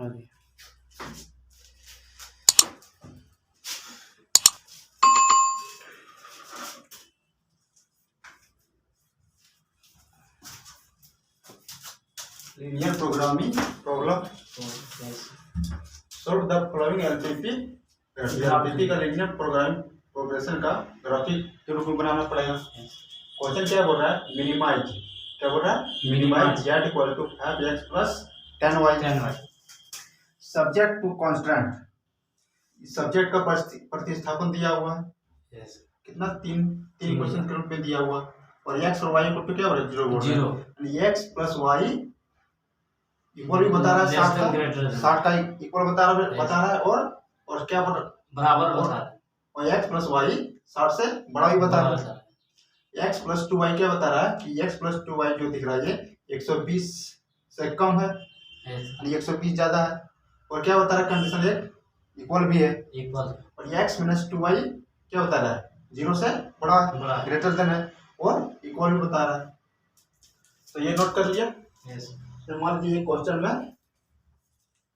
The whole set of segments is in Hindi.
अभी linear programming problem solve the following LPP का linear programming प्रोग्रेशन का ग्राफिक के रूप में बनाना पड़ेगा। क्वेश्चन क्या बोल रहा है, मिनिमाइज, क्या बोल रहा है, minimise z equal to 5x plus 10y। Subject to constant, subject का प्रतिस्थापन दिया हुआ है, कितना तीन क्वेश्चन के रूप में दिया हुआ, और x और y इक्वल टू क्या बोल रहा है, 0 यानी x प्लस y इक्वल भी बता रहा है 60 का इक्वल बता रहा है और क्या बराबर बता रहा है, और x प्लस वाई 60 से बड़ा भी बता रहा है। x प्लस 2y क्या बता रहा है कि x प्लस 2y जो दिख रहा है ये 120 से कम है, यानी 120 ज्यादा है, और क्या बता रहा है कंडीशन एक इक्वल भी है, और x माइनस 2y क्या बता रहा है 0 से बड़ा ग्रेटर देन है और इक्वल भी बता रहा है। तो ये नोट कर लिया। तो मान लीजिए क्वेश्चन में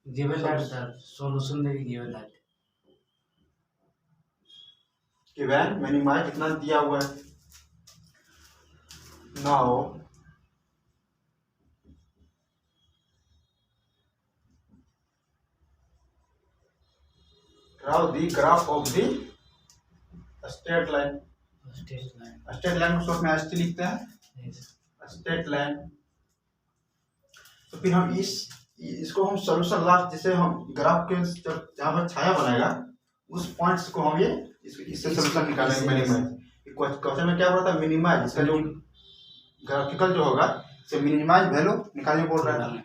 गिवन दैट सॉल्यूशन देगी, गिवन दैट कि वैन मिनिमाइज कितना दिया हुआ है। Now draw the graph of the straight line. Straight line को शॉर्ट में एसटी लिखते हैं, स्ट्रेट लाइन। तो फिर हम इसको हम सॉल्यूशन लास्ट, जैसे हम ग्राफ के जहाँ पर छाया बनाएगा उस पॉइंट्स को हम ये इससे सॉल्यूशन निकालेंगे। मिनिमाइज क्वेश्चन में क्या हो रहा था, मिनिमाइज, इसका जो ग्राफिकल जो होगा इसे मिनिमाइज वैल्यू निकालने बोल रहा है।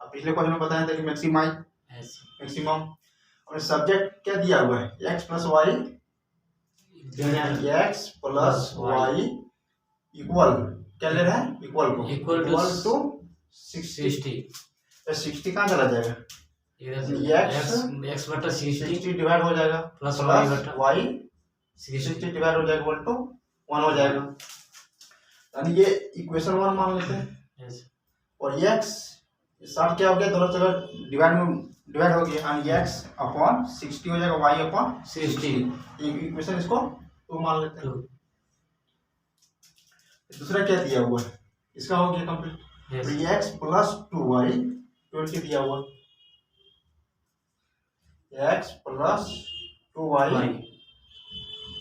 अब पिछले क्वेश्चन में बताया था कि मैक्सिमम, और सब्जेक्ट क्या दिया हुआ है x plus y, x plus y equal क्या ले रहे हैं, इक्वल टू 60 कहाँ चला जाएगा, x बटा 60 डिवाइड हो जाएगा प्लस y 60 डिवाइड हो जाएगा इक्वल टू 1 हो जाएगा, यानी ये इक्वेशन 1 मान लेते हैं। और x 60 क्या हो गया, दोनों जगह डिवाइड हो गया, यानी x अपॉन 60 हो जाएगा, y अपॉन 60, इक्वेशन इसको 2 मान लेते हैं। दूसरा क्या दिया हुआ है, इसका हो गया कंप्लीट। x प्लस 2y 20 दिया हुआ, x प्लस 2y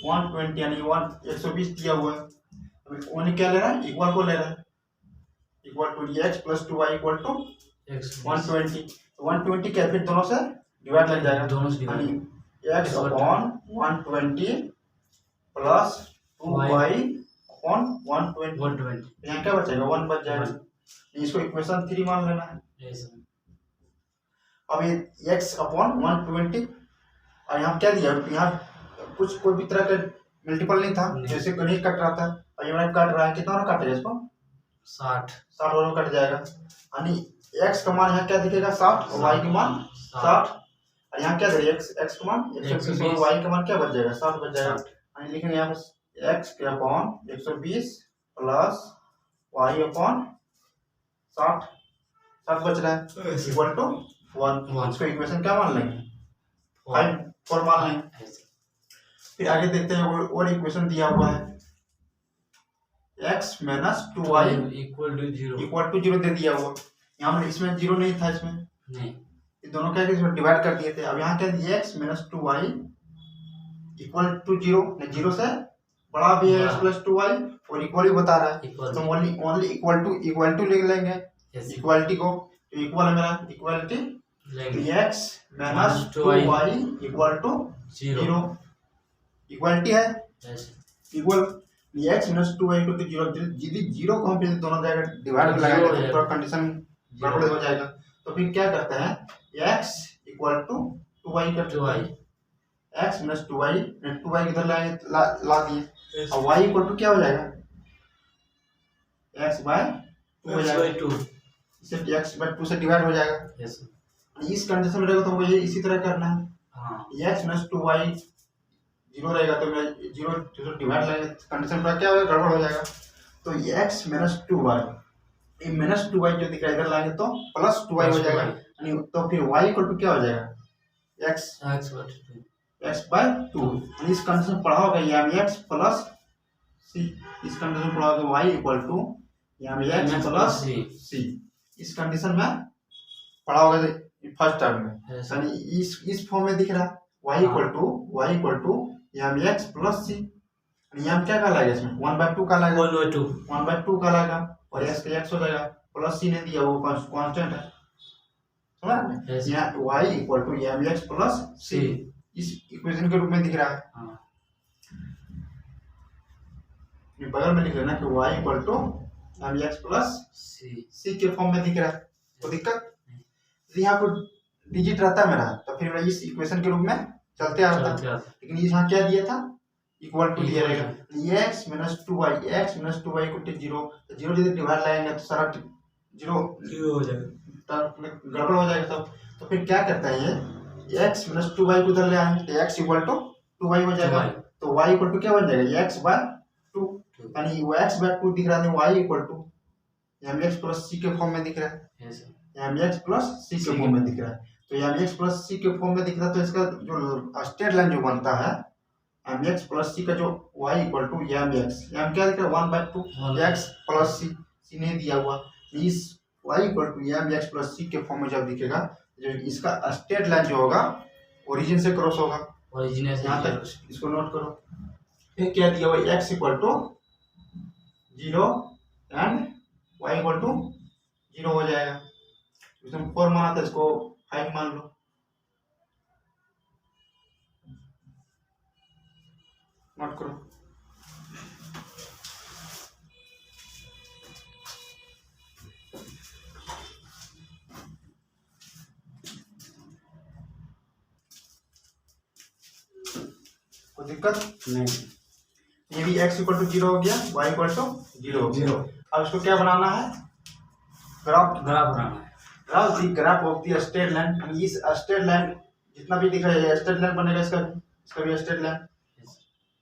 120 यानी 120 दिया हुआ है। अभी क्या ले रहा है, इक्वल को ले रहा है, equal to x plus 2y equal to 120। 120 क्या फिर दोनों से डिवाइड लग जाएगा, यानी x upon 120 plus 2y upon 120, यहाँ क्या बचेगा 1 बच जाएगा, इसको इक्वेशन 3 मान लेना है। अब ये x अपॉन 120 और यहाँ क्या दिया, यहाँ कुछ कोई भी तरह का मल्टीपल नहीं था, जैसे नहीं कट रहा था, और ये कट रहा है, कितना काटेगा इसको 60 वाला कट जाएगा, यानी x का मान यहाँ क्या दिखेगा 60 और y का मान 60, और यहाँ क्या देगा x का मान 120 और y का मान क्या बच जाएगा 60 बच जाएगा, यानी लिखेंगे यहाँ पर x के अपॉन 120 प्लस y अपॉन 60 बच रहा है इक्वल टू 1। इसको इक्वेशन क्या मान लेंगे 4 मान लेंगे। फिर आगे देखते हैं और इक्वेशन दिया हुआ है, x minus 2y equal to 0 दे दिया हुआ, यहाँ पर इसमें 0 नहीं था, इसमें ये दोनों क्या इसमें डिवाइड कर दिए थे। अब यहाँ क्या दिया x minus 2y equal to 0 से बड़ा भी है x प्लस 2y और इक्वल भी बता रहा है, तो ओनली इक्वल टू लिख लेंगे इक्वालिटी को, तो इक्वल है मेरा equality x minus 2y equal to 0, equality है equal x minus 2y equal to 0। यदि 0 को हम फिर दोनों जगह डिवाइड लगाएंगे तो कंडीशन गड़बड़ हो जाएगा, तो फिर क्या करते हैं x equal to 2y x minus 2y किधर ला दिए, और y इक्वल टू क्या हो जाएगा x बाय 2 हो जाएगा, इसे x बाय 2 से डिवाइड हो जाएगा। इस कंडीशन में रहेगा तो मुझे इसी तरह करना है, x माइनस 2y 0 रहेगा तो मैं 0 डिवाइड लगेगा, कंडीशन पर क्या होगा गड़बड़ हो जाएगा, तो x माइनस 2y, ये माइनस 2y जो दिख रहा है इधर लाएंगे तो प्लस 2y हो जाएगा, तो फिर y इक्वल टू क्या हो जाएगा x x/2 इस कंडीशन पढ़ा होगा यहाँ में x प्लस c इस कंडीशन पढ़ा होगा y इक्वल टू यहाँ में x प्लस c इस कंडीशन में पढ़ा होगा फर्स्ट टर्म में यानी इस फॉर्म में दिख रहा है y इक्वल टू यहाँ में x प्लस c यहाँ में क्या कहलाएगा इसमें 1/2 कहलाएगा 1/2 कहलाएगा और x का x हो जाएगा प्लस c ने दिया वो कांस्टेंट है समझ रहे हैं यहाँ y इक्वल टू यहाँ में x प्लस c इस इक्वेशन के रूप में दिख रहा है ये बगल में लिख लेना कि y इक्वल टू यहाँ में x प्लस c के फॉर्म में दिख रहा है तो दिक्कत यहाँ पर डिजिट रहता है मेरा तो फिर मैं इस इक्वेशन के रूप में चलते आ रहा था लेकिन यहाँ क्या दिया था इक्वल टू दिया रहेगा x - 2y को 0 0 यदि डिवाइड लाएंगे तो सारा 0 हो जाएगा गड़बड़ हो जाएगा तो फिर क्या करता है ये x - 2y को उधर ले आएंगे तो x इक्वल टू 2y हो जाएगा तो y इक्वल टू क्या बन जाएगा x/2 यानी वो x/2 दिख रहा है y इक्वल टू यहाँ x प्लस c के फॉर्म में दिख रहा है यहाँ x प्लस c के फॉर्म में दिख रहा है तो यहाँ x प्लस c के फॉर्म में दिख रहा है तो इसका जो स्ट्रेट लाइन जो बनता है x प्लस c का जो y इक्वल टू यहाँ क्या दिख रहा है 1/2 x प्लस c नहीं दिया हुआ इस y equal to x plus c के फॉर्म में जब दिखेगा जो इसका स्ट्रेट लाइन जो होगा ओरिजिन से क्रॉस होगा ओरिजिन से यहाँ तक इसको नोट करो फिर क्या दिया हुआ x equal to 0 and y equal to 0 हो जाएगा इसमें 4 माना था इसको 5 मान लो नोट करो कोई दिक्कत नहीं ये भी x इक्वल टू 0 हो गया y इक्वल टू 0 हो गया अब इसको क्या बनाना है ग्राफ बनाना है graph of the straight line इस स्ट्रेट लाइन जितना भी दिख रहा है स्ट्रेट लाइन बनेगा इसका भी स्ट्रेट लाइन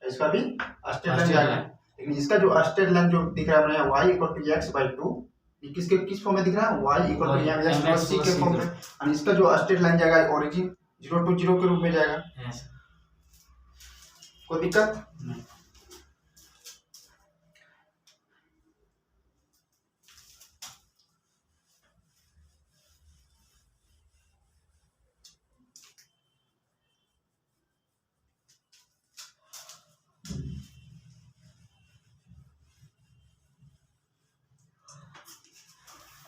इसका भी स्ट्रेट लाइन जाएगा लेकिन इसका जो स्ट्रेट लाइन जो दिख रहा है y इक्वल टू x/2 ये किस फॉर्म में दिख रहा है y इक्वल टू यहाँ x प्लस c के फॉर्म में और इसका जो स्ट्रेट लाइन जाएगा ओरिजिन 0 to 0 के रूप में जाएगा कोई दिक्कत नहीं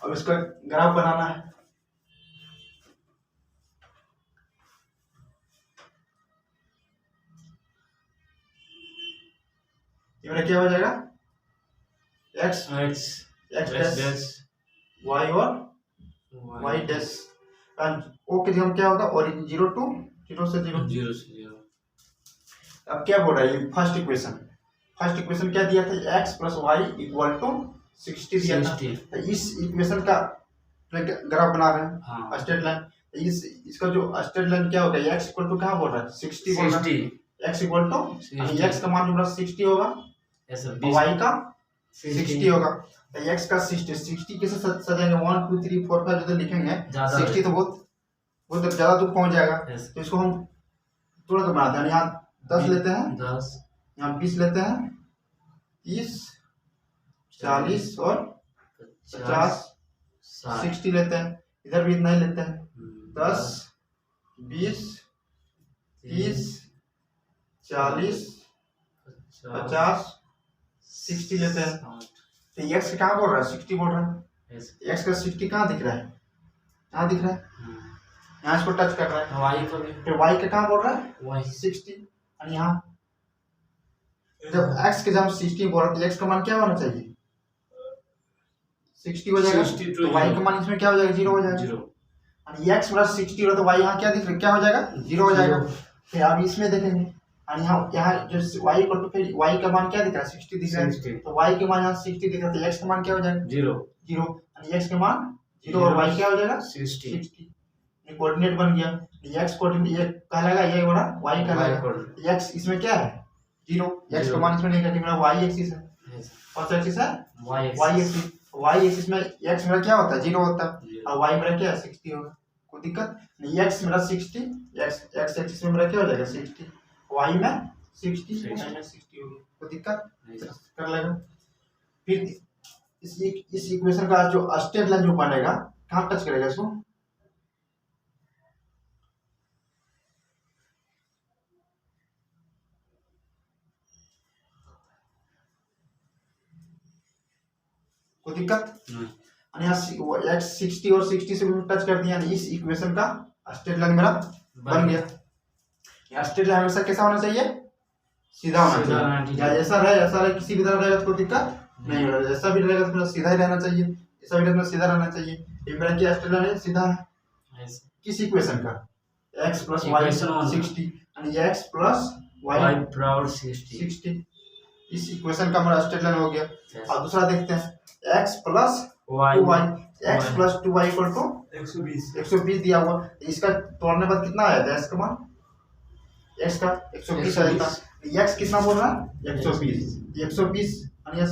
अब इसका ग्राफ बनाना है ये मेरा क्या हो जाएगा x डैश y और y डैश ओके जी हम क्या होगा और 0 to 0 से 0 अब क्या बोल रहा है ये फर्स्ट इक्वेशन क्या दिया था x plus y equal to 60 दिया था तो इस इक्वेशन का ग्राफ बना रहे हैं स्ट्रेट लाइन इसका जो स्ट्रेट लाइन क्या होगा x इक्वल टू कहाँ बोल रहा है 60 बोल रहा है x इक्वल टू x का मान जो 60 होगा y का 60 होगा तो x का 60 कैसे सजाएंगे 1 2 3 4 5 जो लिखेंगे 60 तो बहुत ज्यादा दूर पहुंच जाएगा तो इसको हम थोड़ा बनाते हैं यहाँ 10 लेते हैं 10 यहाँ 20 लेते हैं 30 40 और 50 60 लेते हैं इधर भी इतना ही लेते हैं 10 20 30 40 50 60 लेते हैं तो x कहाँ बोल रहा है 60 बोल रहा है x का 60 कहाँ दिख रहा है यहाँ दिख रहा है यहाँ इसको टच कर रहा है y को भी फिर y का कहाँ बोल रहा है 60 और यहाँ जब x के जब 60 बोल रहा है तो x का मान क्या होना चाहिए 60 हो जाएगा तो y का मान इसमें क्या हो जाएगा 0 हो जाएगा और x प्लस 60 हो तो y यहाँ क्या दिख रहा है क्या हो जाएगा 0 हो जाएगा फिर अब इसमें देखेंगे और यहाँ जो y इक्वल टू फिर y का मान क्या दिख रहा है 60 दिख रहा है तो y के मान यहाँ 60 दिख रहा है तो x का मान क्या हो जाएगा 0 और x का मान 0 और y क्या हो जाएगा 60 ये कोऑर्डिनेट बन गया x कोऑर्डिनेट ये कहलाएगा ये बड़ा y कहलाएगा x इसमें क्या है 0 x का मान इसमें नहीं है मेरा y एक्सिस है कौन सा एक्सिस है y एक्सिस y एक्सिस में x मेरा क्या होता है 0 होता है और y मेरा क्या है 60 होगा कोई दिक्कत नहीं। एक्स मेरा 60, एक्स एक्सिस में मेरा क्या हो जाएगा 60, वाई में 60, वाई में 60 हो गया, कोई दिक्कत कर लेगा। फिर इस इक्वेशन का जो स्ट्रेट लाइन जो बनेगा कहाँ टच करेगा इसको, कोई दिक्कत नहीं। यहाँ एक्स 60 और 60 से टच कर दिया, इस इक्वेशन का स्ट्रेट लाइन मेरा बन गया। यहाँ स्ट्रेट लाइन हमेशा कैसा होना चाहिए, सीधा होना चाहिए। या ऐसा रहे किसी भी तरह रहेगा तो कोई दिक्कत नहीं होगा, ऐसा भी रहेगा तो सीधा ही रहना चाहिए, ऐसा भी रहना सीधा रहना चाहिए। ये मेरा क्या स्ट्रेट लाइन है, सीधा है। किस इक्वेशन का, x प्लस वाई 60 यानी x प्लस वाई बराबर 60, इस इक्वेशन का हमारा स्ट्रेट लाइन हो गया। अब दूसरा देखते हैं, x plus y 2y, x plus 2y equal to 120 दिया हुआ। इसका तोड़ने बाद कितना आया था, x का मान, x का 120 आया था। x कितना बोल रहा है 120 यानी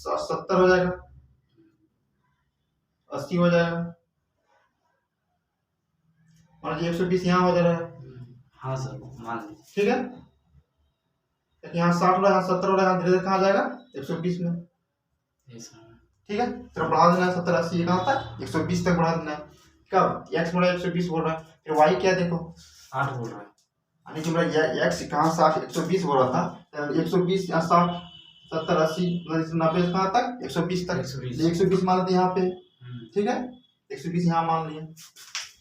70 हो जाएगा, 80 हो जाएगा, और ये 120 यहाँ हो जा रहा है। हाँ सर मान लीजिए, ठीक है, यहाँ 60 हो रहा है, 70 हो रहा है, धीरे धीरे कहाँ जाएगा 120 में। ठीक है, तो बढ़ा देना है 70 80 कहाँ तक 120 तक बढ़ा देना है। कब x बोला 120 बोल रहा है, फिर y क्या देखो 60 बोल रहा है, यानी कि मेरा x कहाँ 60 120 बोल रहा था, 120 यहाँ 60 70 80 90 कहाँ तक 120 तक, 120 मान लेते यहाँ पे। ठीक है, 120 यहाँ मान लिया।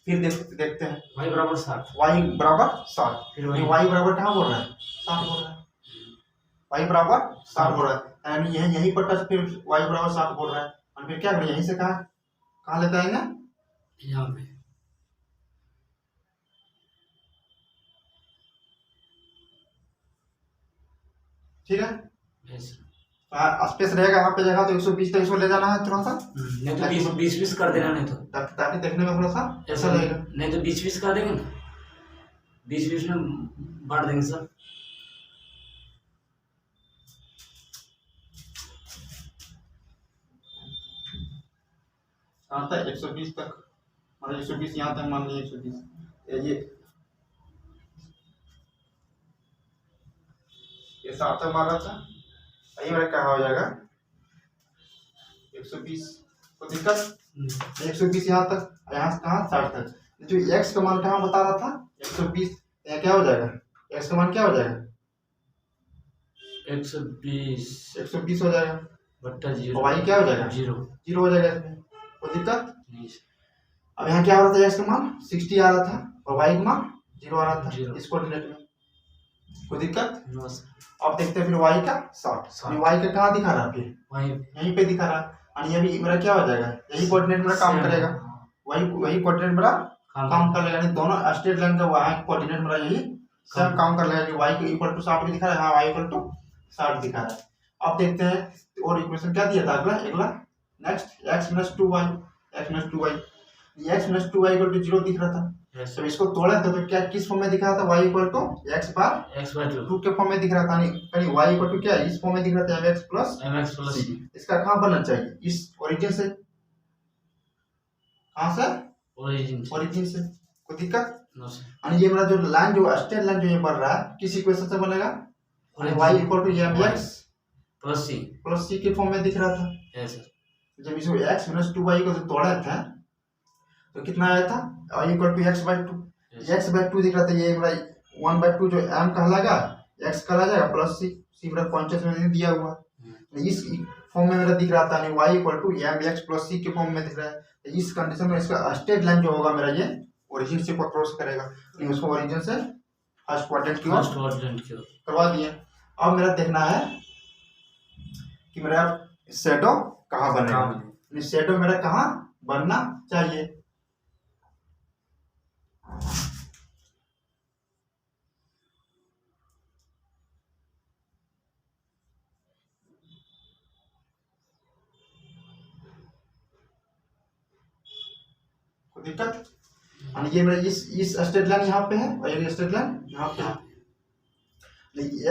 फिर देखते हैं y बराबर 60, y बराबर 60, फिर y बराबर कहाँ बोल रहा है 60 बोल रहा है, y बराबर 60 बोल रहा है, यानी यहीं पर टच, फिर y बराबर 60 बोल रहा है, और फिर क्या करें यहीं से कहाँ लेते आएंगे यहाँ पे, ठीक है, स्पेस रहेगा यहाँ पे जगह, तो 120 तक इसको ले जाना है थोड़ा सा, नहीं तो 20 कर देना, नहीं तो ताकि देखने में थोड़ा सा ऐसा लगेगा, नहीं तो 20 कर देंगे ना, 20 में बांट देंगे सर। कहाँ तक 120 तक, मतलब 120 यहाँ तक मान लिया 120, ये 60 तक मार रहा था, यही मेरा क्या हो जाएगा 120, तो दिक्कत 120 यहाँ तक, यहाँ से कहाँ 60 तक, जो x का मान कहाँ बता रहा था 120, यहाँ क्या हो जाएगा x का मान क्या हो जाएगा 120 हो जाएगा बट्टा 0, और y क्या हो जाएगा 0 हो जाएगा इसमें, कोई दिक्कत नहीं। अब यहाँ क्या हो रहा था, x का मान 60 आ रहा था और y का मान 0 आ रहा था इस कोऑर्डिनेट में, कोई दिक्कत। अब देखते हैं फिर y का 60, y का कहाँ दिखा रहा है, फिर यहीं पे दिखा रहा है, और ये भी मेरा क्या हो जाएगा, यही कोऑर्डिनेट मेरा काम करेगा, वही कोऑर्डिनेट मेरा काम कर लेगा, दोनों स्ट्रेट लाइन का वहाँ कोऑर्डिनेट मेरा यही सब काम कर लेगा, कि y के इक्वल टू 60 भी दिखा रहा है, हाँ y इक्वल टू 60 दिखा रहा है। अब देखते हैं और इक्वेशन क्या दिया था अगला next, x minus 2y, x minus 2y equal to 0 दिख रहा था, जब इसको तोड़ा था तो क्या किस फॉर्म में दिख रहा था, y इक्वल टू x बार 2 के फॉर्म में दिख रहा था, यानी y इक्वल टू क्या इस फॉर्म में दिख रहा था mx प्लस c। इसका कहाँ बनना चाहिए, इस ओरिजिन से, कहाँ से ओरिजिन से, कोई दिक्कत। यानी ये मेरा जो लाइन जो स्ट्रेट लाइन जो ये बन रहा है किस इक्वेशन से बनेगा, y equal to mx plus c के फॉर्म में दिख रहा था। जब इसको x minus 2y को तोड़ा था तो कितना आया था, y equal to x by 2, x by 2 दिख रहा था, ये मेरा 1/2 जो m कहलाएगा x कहलाएगा प्लस c मेरा कॉन्शियस में दिया हुआ, इस फॉर्म में मेरा दिख रहा था, y equal to mx plus c के फॉर्म में दिख रहा है। इस कंडीशन में इसका स्ट्रेट लाइन जो होगा मेरा ये ओरिजिन से क्रॉस करेगा, उसको ओरिजिन से फर्स्ट क्वाड्रेंट की ओर करवा दिए। अब मेरा देखना है कि मेरा शैडो कहाँ बनेगा, शैडो मेरा कहाँ बनना चाहिए। कोई दिक्कत, यानी ये मेरा इस स्ट्रेट लाइन यहाँ पे है और ये स्ट्रेट लाइन यहाँ पे है,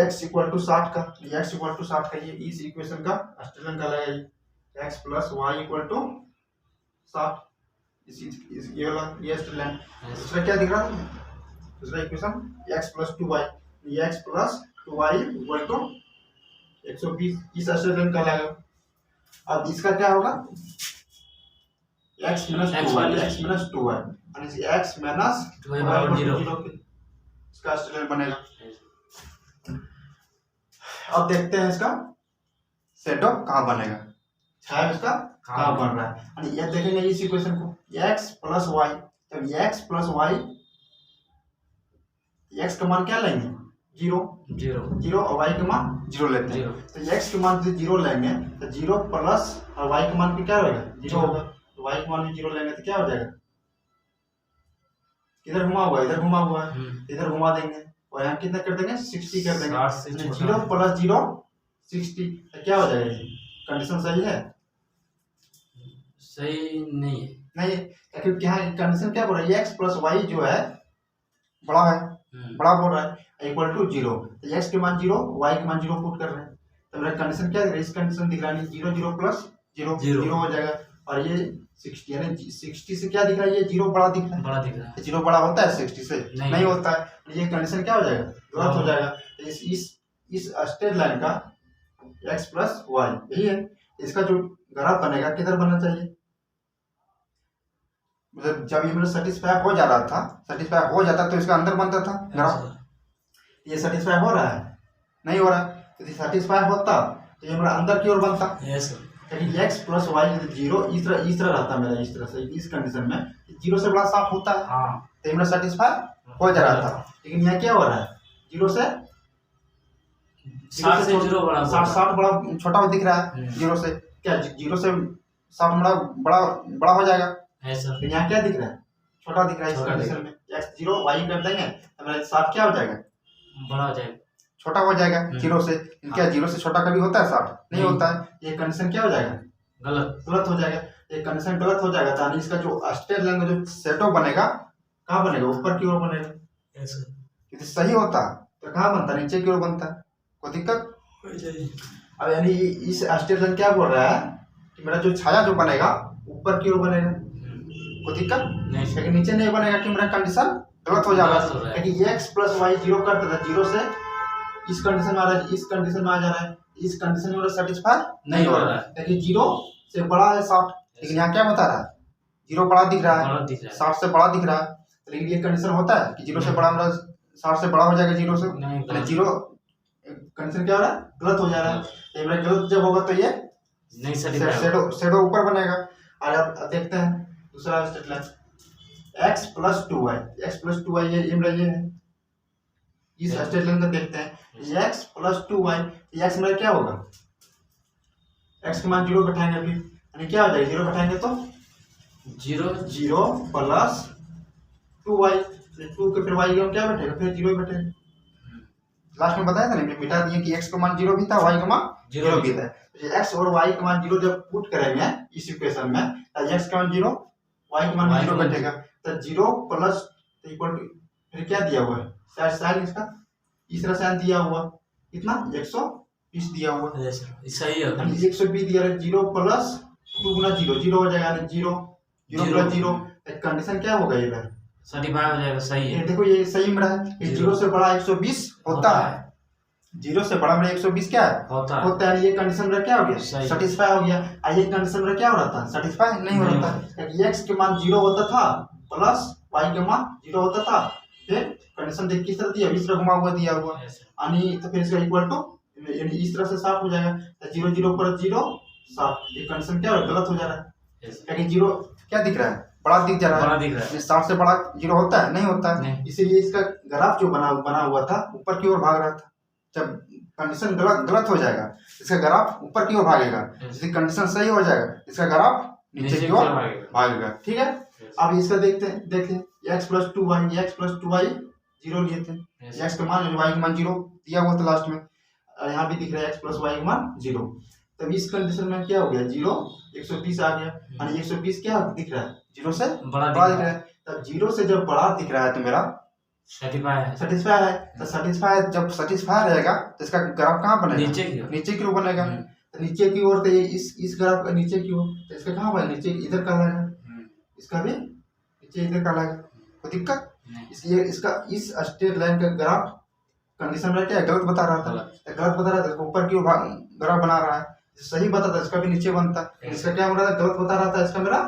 x इक्वल टू 60 का, x इक्वल टू 60 का ये इस इक्वेशन का स्ट्रेट लाइन का लगेगा x plus y equal to 60, ये वाला ये स्ट्रेट लाइन। दूसरा क्या दिख रहा है? दूसरा इक्वेशन x प्लस 2y, ये x plus 2y equal to 120 इस स्ट्रेट लाइन कहलाएगा। अब इसका क्या होगा? x minus 2y यानी x minus 2y बराबर 0 इसका स्ट्रेट लाइन बनेगा। अब देखते हैं इसका शैडो कहाँ बनेगा, छाया इसका कहाँ बन रहा है। यानी ये देखेंगे इस इक्वेशन को x प्लस वाई, जब x प्लस वाई x का मान क्या लेंगे? 0 और y का मान 0 लेते हैं। तो x के मान से 0 लेंगे तो 0 प्लस और y का मान भी क्या होगा? 0 होगा। तो y का मान भी 0 लेंगे तो क्या हो जाएगा? इधर घुमा हुआ है, इधर घुमा हुआ है, इधर घुमा देंगे और यहाँ कितना कर देंगे? 60 कर देंगे। 0 प्लस 0 60 तो क्या हो जाएगा? कंडीशन सही है? सही नहीं है, नहीं, क्योंकि यहाँ कंडीशन क्या बोल रहा है? x प्लस वाई जो है बड़ा है, बड़ा बोल रहा है इक्वल टू 0। तो x के मान 0 y के मान 0 पुट कर रहे हैं तो मेरा कंडीशन क्या है? इस कंडीशन दिख रहा है 0 0 प्लस 0 0 हो जाएगा और ये 60 यानी 60 से क्या दिख रहा है? ये 0 बड़ा दिख रहा है। 0 बड़ा होता है 60 से? नहीं होता है। ये कंडीशन क्या हो जाएगा? गलत हो जाएगा। इस स्ट्रेट लाइन का x प्लस वाई यही है। इसका जो ग्राफ बनेगा किधर बनना चाहिए? मतलब जब ये मेरा सेटिस्फाई हो जा रहा था, सेटिस्फाई हो जाता तो इसका अंदर बनता था ग्राफ। ये सेटिस्फाई हो रहा है? नहीं हो रहा है। यदि सेटिस्फाई होता तो ये मेरा अंदर की ओर बनता। क्योंकि x प्लस वाई 0 इस तरह रहता मेरा, इस तरह से इस कंडीशन में 0 से बड़ा 60 होता है तो ये मेरा सेटिस्फाई हो जा रहा था। लेकिन यहाँ क्या हो रहा है? 0 से 0 बड़ा 60 बड़ा छोटा दिख रहा है। 0 से क्या 0 से 60 बड़ा हो जाएगा। तो यहाँ क्या दिख रहा है? छोटा दिख रहा है। इस कंडीशन में x 0 y कर देंगे तो मेरा 60 क्या हो जाएगा? बड़ा हो जाएगा, छोटा हो जाएगा 0 से। क्या 0 से छोटा कभी होता है 60? नहीं होता है। ये कंडीशन क्या हो जाएगा? गलत हो जाएगा। ये कंडीशन गलत हो जाएगा यानी इसका जो स्ट्रेट लाइन का जो शैडो बनेगा कहाँ बनेगा? ऊपर की ओर बनेगा। यदि सही होता तो कहाँ बनता? नीचे की ओर बनता। कोई दिक्कत? अब यानी इस स्ट्रेट लाइन क्या बोल रहा है कि मेरा जो छाया जो बनेगा ऊपर की ओर बनेगा। कोई दिक्कत नहीं, लेकिन नीचे नहीं बनेगा कि मेरा कंडीशन गलत हो जा रहा है। क्योंकि x प्लस वाई 0 करता था, 0 से इस कंडीशन में आ रहा है, इस कंडीशन में आ जा रहा है। इस कंडीशन में सेटिस्फाई नहीं हो रहा है क्योंकि 0 से बड़ा है 60। लेकिन यहाँ क्या बता रहा है? 0 बड़ा दिख रहा है, 60 से बड़ा दिख रहा है। लेकिन ये कंडीशन होता है कि 0 से बड़ा मेरा 60 से बड़ा हो जाएगा। 0 से 0 कंडीशन क्या हो रहा है? गलत हो जा रहा है। तो मेरा गलत जब होगा तो ये शैडो ऊपर बनेगा। और अब देखते हैं दूसरा straight line x plus 2y ये मेरा ये है। इस स्ट्रेट लाइन का देखते हैं x प्लस 2y। x मेरा क्या होगा? x के मान 0 बैठाएंगे अभी यानी क्या हो जाएगा? 0 बैठाएंगे तो 0 प्लस 2y 2 के फिर y का क्या बैठेगा? फिर 0 बैठेगा। लास्ट में बताया था ना मिटा दिए कि x का मान 0 भी था, y का मान 0 भी था। x और y का मान 0 जब पुट करेंगे इस इक्वेशन में तो x का मान 0 y का मान 0 बैठेगा। तो 0 प्लस इक्वल टू फिर क्या दिया हुआ है? साइन इसका इस तरह साइन दिया हुआ कितना? 120 दिया हुआ। सही है। 120 दिया है। 0 प्लस 2 गुना 0 हो जाएगा यानी 0 प्लस 0। कंडीशन क्या होगा? इधर सर्टिफाई हो जाएगा। सही है। देखो ये सही में रहा है। 0 से बड़ा 120 होता है। 0 से बड़ा मेरा 120 क्या है? होता है। ये कंडीशन मेरा क्या हो गया? सेटिस्फाई हो गया। ये कंडीशन मेरा क्या हो रहा था? सेटिस्फाई नहीं हो रहा था। x के मान 0 होता था प्लस y के मान 0 होता था। फिर कंडीशन देख किस तरह दिया? इस तरह घुमा हुआ दिया हुआ यानी तो फिर इसका इक्वल टू यानी इस तरह से 60 हो जाएगा। 0 0 पर 0 60। ये कंडीशन क्या गलत हो जा रहा है क्योंकि 0 क्या दिख रहा है? बड़ा दिख जा रहा है। 60 से बड़ा 0 होता है? नहीं होता है। इसीलिए इसका ग्राफ जो बना हुआ था ऊपर की ओर भाग रहा था। जब कंडीशन गलत हो जाएगा इसका ग्राफ ऊपर की ओर भागेगा। यदि कंडीशन सही हो जाएगा इसका ग्राफ नीचे की ओर भागेगा। ठीक है। अब इसका देखते x प्लस 2y 0 लिए थे। x का मान y का मान 0 दिया हुआ था लास्ट में। यहाँ भी दिख रहा है x प्लस y का मान 0। तब इस कंडीशन में क्या हो गया? 0 120 आ गया यानी 120 क्या दिख रहा है? 0 से बड़ा दिख रहा है। तब 0 से जब बड़ा दिख रहा है तो मेरा सेटिस्फाई है। तो सेटिस्फाई जब सेटिस्फाई रहेगा तो इसका ग्राफ कहाँ बनेगा? नीचे की ओर बनेगा। तो नीचे की ओर तो इस ग्राफ का नीचे की ओर तो इसका कहाँ बनेगा? नीचे इधर कहलाएगा। इसका भी नीचे इधर का लाएगा, कोई दिक्कत? नहीं। इसका इस स्ट्रेट लाइन का ग्राफ कंडीशन में क्या गलत बता रहा था, गलत बता रहा था, इसको ऊपर की ग्राफ बना रहा है, सही बता था इसका भी नीचे बनता, इसका क्या बन रहा था, गलत बता रहा था, इसका मेरा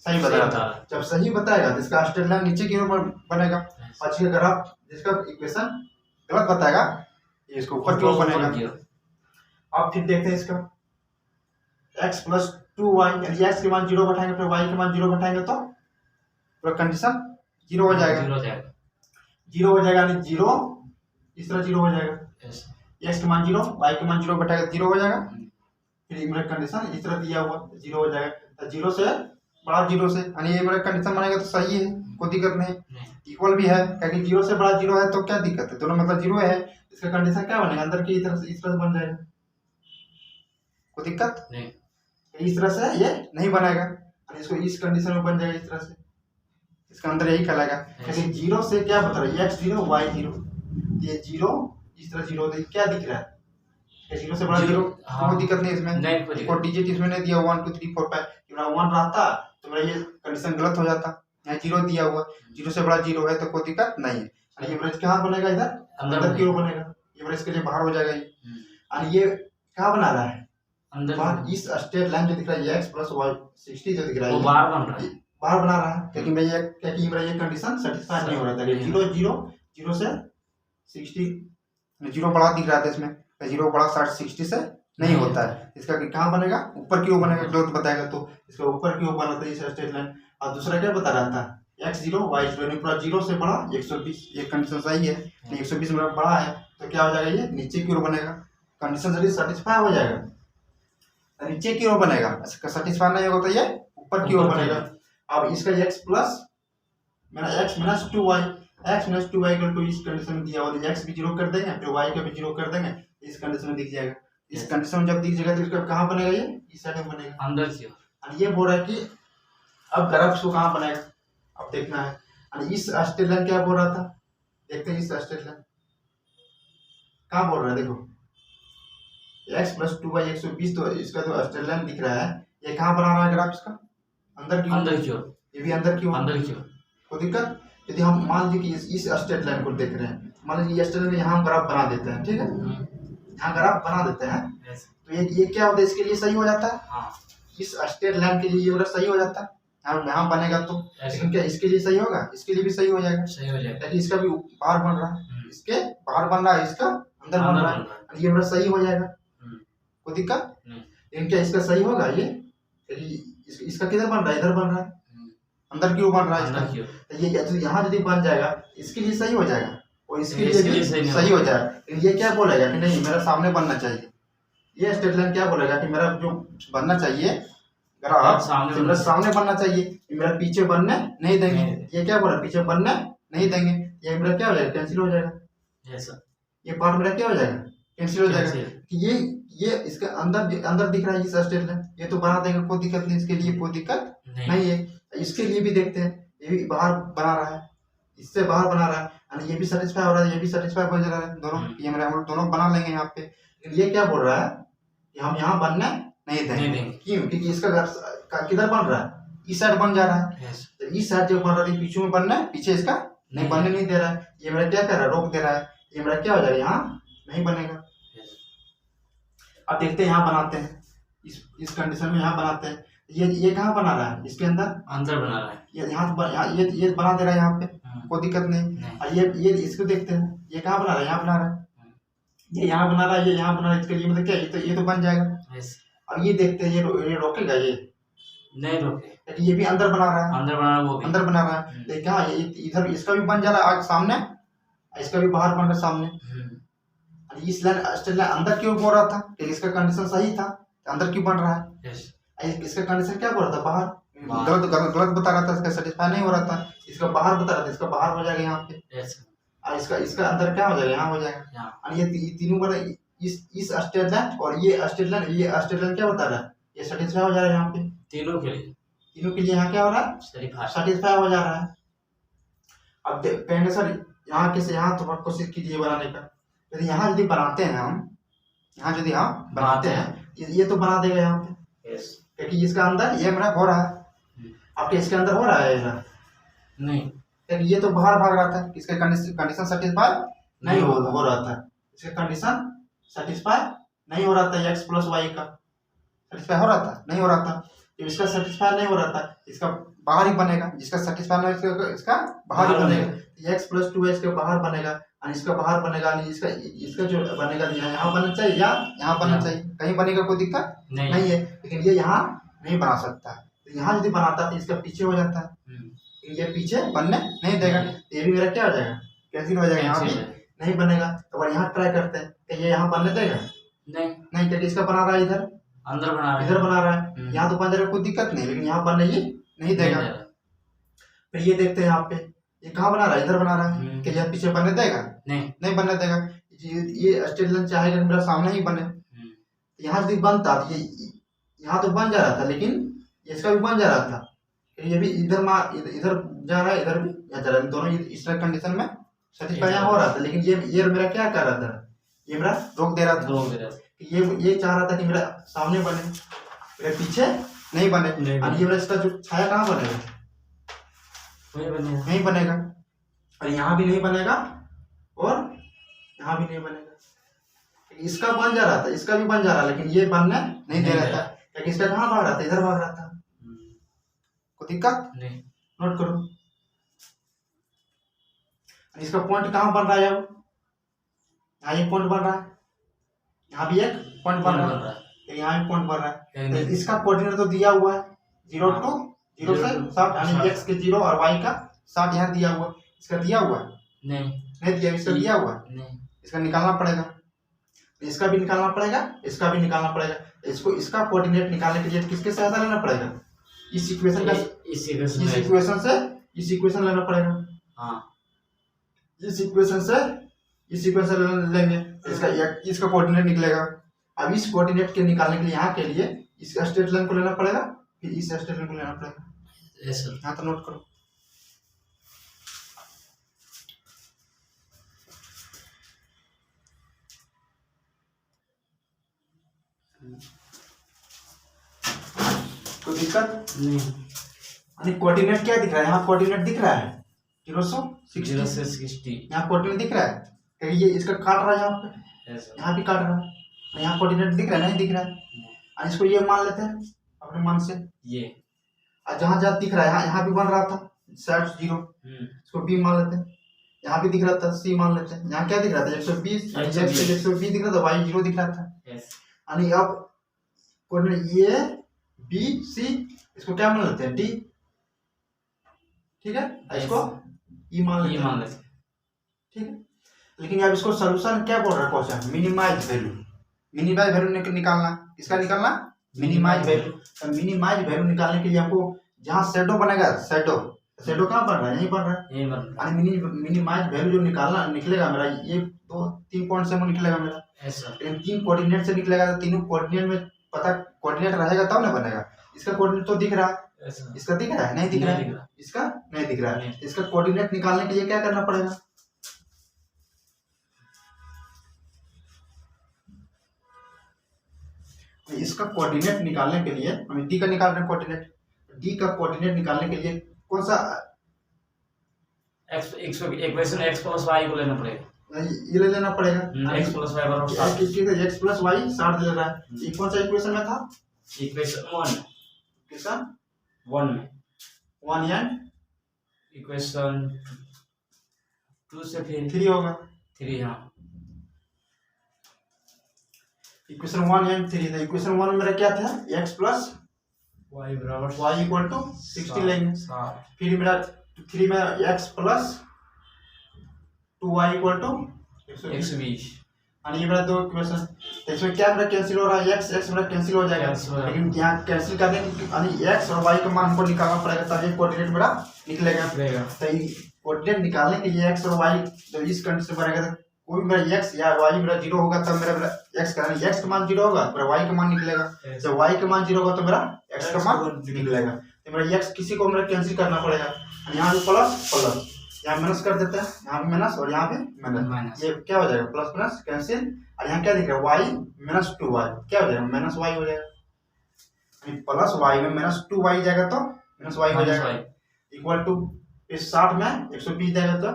सही बता रहा था। जब सही बताएगा तो इसका स्ट्रेट लाइन नीचे की ओर बनेगा, और इसका ग्राफ जिसका इक्वेशन गलत बताएगा ये इसको ऊपर की ओर बनेगा। अब फिर देखते हैं इसका x + 2y, यानी x के मान 0 बैठाएंगे फिर y के मान 0 बैठाएंगे तो पूरा कंडीशन 0 हो जाएगा, 0 हो जाएगा, यानी 0 इस तरह 0 हो जाएगा, x के मान 0 y के मान 0 बैठाएगा 0 हो जाएगा, फिर ये मेरा कंडीशन इस तरह दिया हुआ 0 हो जाएगा, तो 0 से बड़ा 0 से, यानी ये मेरा कंडीशन बनेगा तो सही है, कोई दिक्कत नहीं, इक्वल भी है, क्योंकि 0 से बड़ा 0 है तो क्या दिक्कत है, दोनों मतलब 0 है, इसका कंडीशन क्या बनेगा, अंदर की तरफ से इस तरह से बन जाएगा, कोई दिक्कत नहीं, इस तरह से ये नहीं बनेगा, इसको इस कंडीशन में बन जाएगा इस तरह से, इसका अंदर यही कहलाएगा, लेकिन 0 से क्या बता रहा है, x 0 y 0, ये 0 इस तरह 0 तो क्या दिख रहा है, 0 से बड़ा 0, कोई दिक्कत नहीं इसमें, कोई डिजिट इसमें नहीं दिया 1 2 3 4 5, मेरा 1 रहता तो मेरा ये कंडीशन गलत हो जाता, यहाँ 0 दिया हुआ, 0 से बड़ा 0 है तो कोई दिक्कत नहीं है, ये ब्रज कहाँ बनेगा, इधर अंदर की ओर बनेगा, ये ब्रज के लिए बाहर हो जाएगा ये, और ये क्या बना रहा है अंदर, इस स्ट्रेट लाइन जो दिख रहा है x + y 60 जो दिख रहा है वो बाहर बन रहा है, बाहर बना रहा है, क्योंकि मेरा ये कंडीशन सेटिस्फाई नहीं हो रहा था, 0 0 0 से 60 0 बड़ा दिख रहा था इसमें, 0 बड़ा 60 से नहीं होता है, इसका कहाँ बनेगा, ऊपर की ओर बनेगा, गलत बताएगा तो इसका ऊपर की ओर बना था इस स्ट्रेट लाइन, और दूसरा क्या बता रहा था x 0 y 0, यानी पूरा 0 से बड़ा 120, ये कंडीशन सही है, 120 मेरा बड़ा है तो क्या हो जाएगा, ये नीचे की ओर बनेगा, कंडीशन सेटिस्फाई हो जाएगा, नीचे की ओर बनेगा, इसका सेटिस्फाई नहीं होगा तो ये ऊपर की ओर बनेगा। अब इसका x प्लस मेरा x - 2y, x - 2y = इस कंडीशन में दिया हुआ, x भी 0 कर देंगे फिर y का भी 0 कर देंगे, इस कंडीशन में दिख जाएगा, इस कंडीशन में जब दिख जाएगा तो इसका कहाँ बनेगा, ये इस साइड में बनेगा अंदर की ओर, और ये बोल रहा है कि अब ग्राफ को कहाँ बनेगा, अब देखना है, और इस स्ट्रेट लाइन क्या बोल रहा था, देखते हैं इस स्ट्रेट लाइन कहाँ बोल रहा है, देखो x + 2y 120, तो इसका जो स्ट्रेट लाइन दिख रहा है ये कहाँ बना रहा है ग्राफ, इसका अंदर की ओर, ये भी अंदर की ओर, कोई दिक्कत? यदि हम मान लीजिए कि इस स्ट्रेट लाइन को देख रहे हैं, मान लीजिए स्ट्रेट लाइन यहाँ ग्राफ बना देते हैं, ठीक है, यहाँ ग्राफ बना देते हैं तो ये क्या होता है, इसके लिए सही हो जाता है, इस स्ट्रेट लाइन के लिए ये सही हो जाता है, यहाँ बनेगा तो, लेकिन क्या इसके लिए सही होगा, इसके लिए भी सही हो जाएगा, ताकि इसका भी बाहर बन रहा है, इसके बाहर बन रहा है, इसका अंदर बन रहा है, ये मेरा सही हो जाएगा, कोई दिक्कत? लेकिन क्या इसका सही होगा, ये इसका किधर बन रहा है, इधर बन रहा है, अंदर की ओर बन रहा है इसका, तो ये यहाँ यदि बन जाएगा इसके लिए सही हो जाएगा और इसके लिए भी सही हो जाएगा, लेकिन ये क्या बोलेगा कि नहीं मेरा सामने बनना चाहिए, ये स्ट्रेट लाइन क्या बोलेगा कि मेरा जो बनना चाहिए ग्राफ मेरा सामने बनना चाहिए, मेरा पीछे बनने नहीं देंगे, ये क्या बोला पीछे बनने नहीं देंगे, ये मेरा क्या हो जाएगा, कैंसिल हो जाएगा, ये पार्ट मेरा क्या हो जाएगा, कैंसिल हो जाएगा, कि ये इसके अंदर दिख रहा है इस स्ट्रेट लाइन, ये तो बना देंगे, कोई दिक्कत नहीं, इसके लिए कोई दिक्कत नहीं है, इसके लिए भी देखते हैं, ये भी बाहर बना रहा है, इससे बाहर बना रहा है, ये भी सेटिस्फाई हो रहा है, ये भी सेटिस्फाई हो जा रहा है, दोनों ये मेरे हम लोग दोनों बना लेंगे यहाँ पे, लेकिन ये क्या बोल रहा है कि हम यहाँ बनने नहीं देंगे, क्यों, क्योंकि इसका घर किधर बन रहा है, इस साइड बन जा रहा है, तो इस साइड जो बन रहा है पीछे में बनना है, पीछे इसका नहीं बनने नहीं दे रहा है, ये मेरा क्या कर रहा है, रोक दे रहा है, ये मेरा क्या हो जाएगा, यहाँ नहीं बनेगा। अब देखते हैं यहाँ बनाते हैं, इस कंडीशन में यहाँ बनाते हैं, ये कहाँ बना रहा है, इसके अंदर बना रहा है, ये यहाँ ये बना दे रहा है यहाँ पे, कोई दिक्कत नहीं, और ये इसको देखते हैं, ये कहाँ बना रहा है, यहाँ बना रहा है, ये यहाँ बना रहा है, ये यहाँ बना रहा है, इसके लिए मतलब क्या ये तो बन जाएगा। अब ये देखते हैं ये रोकेगा, ये नहीं रोके, ये भी अंदर बना रहा है, अंदर बना रहा है, देखिए हाँ इधर इसका भी बन जा रहा है आगे सामने, इसका भी बाहर बन रहा है सामने, इस लाइन स्ट्रेट लाइन अंदर क्यों बोल रहा था, इसका कंडीशन सही था, अंदर क्यों बन रहा है, इसका कंडीशन क्या बोल रहा था, बाहर, गलत बता रहा था, इसका सेटिस्फाई नहीं हो रहा था, इसका बाहर बता रहा था, इसका बाहर हो जाएगा यहाँ पे, और इसका अंदर क्या हो जाएगा, यहाँ हो जाएगा, और ये तीनों बड़ा इस स्ट्रेट लाइन और ये स्ट्रेट लाइन क्या बता रहा है, ये सेटिस्फाई हो जा रहा है यहाँ पे, तीनों के लिए यहाँ क्या हो रहा है, सेटिस्फाई हो जा रहा है। अब कहेंगे सर यहाँ कैसे, यहाँ तो कोशिश कीजिए बनाने का, यदि यहाँ यदि बनाते हैं हम, यहाँ यदि हम बनाते हैं ये तो बना देगा यहाँ पे, क्योंकि इसका अंदर ये मेरा हो रहा है, आपके इसके अंदर हो रहा है ऐसा? नहीं, लेकिन ये तो बाहर भाग रहा था, इसका कंडीशन सेटिस्फाई नहीं हो रहा था, इसका कंडीशन सेटिस्फाई नहीं हो रहा था, एक्स प्लस वाई का सेटिस्फाई हो रहा था, नहीं हो रहा था। जब इसका सेटिस्फाई नहीं हो रहा था, इसका बाहर ही बनेगा, जिसका सेटिस्फाई नहीं हो इसका बाहर ही बनेगा। एक्स प्लस 2 इसके बाहर बनेगा, और इसका बाहर बनेगा, इसका इसका जो बनेगा यहाँ बनना चाहिए या यहाँ बनना चाहिए, कहीं बनेगा, कोई दिक्कत नहीं है। लेकिन ये यहाँ नहीं बना सकता, तो यहाँ यदि बनाता तो इसका पीछे हो जाता है, ये पीछे बनने नहीं देगा, ये भी मेरा क्या हो जाएगा, कैंसिल हो जाएगा, यहाँ भी नहीं बनेगा। तो अगर यहाँ ट्राई करते हैं कि ये यहाँ बनने देगा, नहीं, क्योंकि इसका बना रहा है इधर, अंदर बना रहा है, इधर बना रहा है, यहाँ तो बन जाएगा, कोई दिक्कत नहीं, लेकिन यहाँ बनने ये नहीं देगा। फिर ये देखते हैं यहाँ पे, ये कहाँ बना रहा है, इधर बना रहा है, कि यह पीछे बनने देगा, नहीं बनने देगा। ये स्ट्रेट लाइन चाहेगा कि मेरा सामने ही बने, यहाँ यदि बनता तो ये यहाँ तो बन जा रहा था, लेकिन इसका भी बन जा रहा था, ये भी इधर इधर जा रहा है, इधर भी यहाँ जा रहा है, दोनों इस कंडीशन में सेटिस्फाई यहाँ हो रहा था। लेकिन ये मेरा क्या कर रहा था, ये मेरा रोक दे रहा था, ये चाह रहा था कि मेरा सामने बने, मेरे पीछे नहीं बने, और ये मेरा इसका जो छाया कहाँ बनेगा, नहीं बनेगा, और यहाँ भी नहीं बनेगा, और यहाँ भी नहीं बनेगा। इसका बन जा रहा था, इसका भी बन जा रहा, लेकिन ये बनने नहीं दे रहा था, क्योंकि इसका कहाँ भाग रहा था, इधर भाग रहा था, कोई दिक्कत नहीं, नोट करो। इसका पॉइंट कहाँ बन रहा है, अब यहाँ एक पॉइंट बन रहा है, यहाँ भी एक पॉइंट बन रहा है, यहाँ भी पॉइंट बन रहा है। तो इसका कोऑर्डिनेट तो दिया हुआ है 0 to 0 से 60, यानी x के 0 और y का 60 यहाँ दिया हुआ, इसका दिया हुआ नहीं दिया, इसका दिया हुआ नहीं, इसका निकालना पड़ेगा, इसका भी निकालना पड़ेगा, इसका भी निकालना पड़ेगा। इसको इसका कोऑर्डिनेट निकालने के लिए किसके सहायता लेना पड़ेगा, इस इक्वेशन का, इस इक्वेशन से इस इक्वेशन लेना पड़ेगा, इस इक्वेशन से इस इक्वेशन लेंगे, इसका कोऑर्डिनेट निकलेगा। अब इस कोऑर्डिनेट के निकालने के लिए यहाँ के लिए इस स्ट्रेट लाइन को लेना पड़ेगा, फिर इस स्ट्रेट लाइन को लेना पड़ेगा। यहाँ तो नोट करो। कोई दिक्कत नहीं। कोऑर्डिनेट क्या दिख रहा है, यहाँ कोऑर्डिनेट दिख रहा है 0 से 60, यहाँ कोऑर्डिनेट दिख रहा है, क्योंकि ये इसका काट रहा है, यहाँ पे यहाँ भी काट रहा है, यहाँ कोऑर्डिनेट दिख रहा है, नहीं दिख रहा है, इसको ये मान लेते हैं अपने मन से, ये जहाँ जहाँ दिख रहा है, यहाँ भी बन रहा था साइड 0, इसको B मान लेते हैं, यहाँ भी दिख रहा था C मान लेते हैं, यहाँ क्या दिख रहा था 120 दिख रहा था, Y 0 दिख रहा था, यानी अब कोऑर्डिनेट ये B C, इसको क्या मान लेते हैं D, ठीक है, इसको E मान लेते हैं, ठीक है। लेकिन अब इसको सॉल्यूशन क्या बोल रहा है क्वेश्चन, मिनिमाइज वैल्यू निकालना, इसका निकालना मिनिमाइज वैल्यू। तो मिनिमाइज वैल्यू निकालने के लिए हमको जहाँ शैडो बनेगा, शैडो कहाँ बन रहा है, यहीं बन रहा है, मिनिमाइज वैल्यू जो निकलेगा मेरा, ये 2-3 पॉइंट से निकलेगा मेरा, लेकिन 3 कोऑर्डिनेट से निकलेगा, तो तीनों कोऑर्डिनेट में पता कोऑर्डिनेट रहेगा तब ना बनेगा। इसका कोऑर्डिनेट तो दिख रहा है, इसका दिख रहा है, नहीं दिख रहा है, इसका नहीं दिख रहा है, इसका कोऑर्डिनेट निकालने के लिए क्या करना पड़ेगा, इसका कोऑर्डिनेट निकालने के लिए हमें डी का निकाल रहे हैं कोऑर्डिनेट, डी का कोऑर्डिनेट निकालने के लिए कौन सा इक्वेशन x प्लस y को लेना पड़ेगा, ये ले लेना पड़ेगा, x प्लस y बराबर 60, x प्लस y 60 दे रहा है, ये कौन सा इक्वेशन में था, इक्वेशन 1 में 1 एंड इक्वेशन 2 से फिर 3 होगा, 3, हाँ, इक्वेशन 1 एंड 3 था। इक्वेशन 1 में मेरा क्या था, x प्लस y बराबर y इक्वल टू 60 लेंगे, फिर मेरा 3 में x plus 2y equal to 120, यानी ये मेरा दो इक्वेशन। तो इसमें क्या मेरा कैंसिल हो रहा है, x मेरा कैंसिल हो जाएगा, लेकिन यहाँ कैंसिल करने यानी x और y का मान हमको निकालना पड़ेगा, तभी कोऑर्डिनेट मेरा निकलेगा। तो कोऑर्डिनेट निकालने के लिए x और y जब इस कंडीशन में रहेगा, कोई मेरा x या y मेरा 0 होगा तब मेरा x का x का मान 0 होगा, मेरा y का मान निकलेगा, जब y का मान 0 होगा तो मेरा x का मान निकलेगा। तो मेरा x किसी को मेरा कैंसिल करना पड़ेगा, यहाँ भी प्लस यहाँ माइनस कर देते हैं, यहाँ भी माइनस और यहाँ भी माइनस, ये क्या हो जाएगा प्लस माइनस कैंसिल, और यहाँ क्या दिख रहा है y माइनस 2y, क्या हो जाएगा माइनस y हो जाएगा, प्लस y में माइनस 2y जाएगा तो माइनस वाई हो जाएगा इक्वल टू इस 60 में 120 जाएगा तो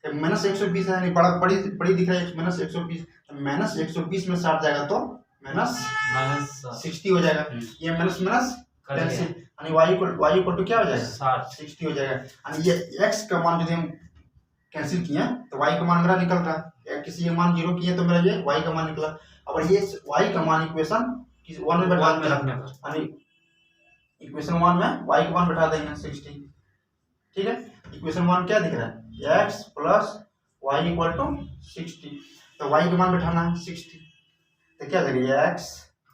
माइनस 120 है, यानी बड़ा बड़ी बड़ी दिख रहा है माइनस 120, माइनस 120 में 60 जाएगा तो माइनस 60 हो जाएगा। ये माइनस माइनस कैंसिल, यानी y इक्वल टू क्या हो जाएगा 60 हो जाएगा। यानी ये x का मान यदि हम कैंसिल किए तो y का मान मेरा निकल रहा है, या किसी एक मान 0 किए तो मेरा ये y का मान निकला। अब ये y का मान इक्वेशन 1 में बैठा देंगे, यानी इक्वेशन 1 में y का मान बैठा देंगे 60। ठीक है, इक्वेशन 1 क्या दिख रहा है x plus y equal to 60, तो y का मान बैठाना है 60, तो क्या करेंगे x